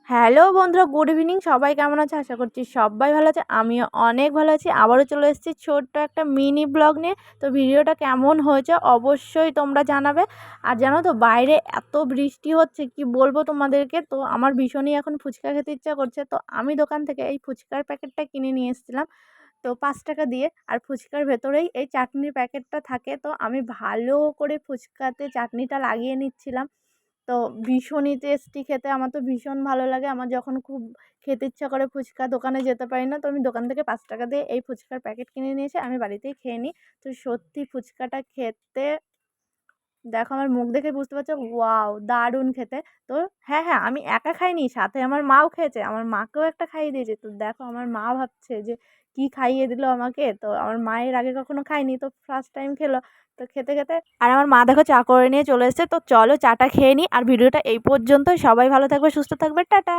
Hello বন্ধুরা, good evening. সবাই কেমন আছে? আশা করছি সবাই ভালো আছে। আমিও অনেক ভালো আছি। আবারও চলে এসেছি ছোট্ট একটা মিনি ব্লগ নিয়ে। তো ভিডিওটা কেমন হয়েছে অবশ্যই তোমরা জানাবে। আর জানো তো, বাইরে এত বৃষ্টি হচ্ছে, কি বলবো তোমাদেরকে। তো আমার ভীষণই এখন ফুচকা খেতে ইচ্ছা করছে। তো আমি দোকান থেকে এই ফুচকার প্যাকেটটা কিনে নিয়ে এসেছিলাম, তো 5 টাকা দিয়ে। আর ফুচকার ভেতরেই এই চাটনির প্যাকেটটা থাকে। তো আমি ভালো করে ফুচকাতে চাটনিটা লাগিয়ে নিচ্ছিলাম। তো ভীষণই টেস্টি খেতে, আমার তো ভীষণ ভালো লাগে। আমার যখন খুব খেতে ইচ্ছা করে ফুচকা, দোকানে যেতে পারি না, তো আমি দোকান থেকে 5 টাকা দিয়ে এই ফুচকার প্যাকেট কিনে নিয়ে এসে আমি বাড়িতেই খেয়ে নিই। তো সত্যি ফুচকাটা খেতে, দেখো আমার মুখ দেখে বুঝতে পারছো, ওয়াও দারুণ খেতে। তো হ্যাঁ হ্যাঁ, আমি একা খাইনি, সাথে আমার মাও খেয়েছে, আমার মাকেও একটা খাইয়ে দিয়েছে। তো দেখো আমার মা ভাবছে যে কি খাইয়ে দিল আমাকে। তো আমার মায়ের আগে কখনো খাইনি, তো ফার্স্ট টাইম খেলো। তো খেতে খেতে আর আমার মা দেখো চা করে নিয়ে চলে এসেছে। তো চলো চাটা খেয়ে নিই। আর ভিডিওটা এই পর্যন্ত। সবাই ভালো থাকবে, সুস্থ থাকবে, টাটা।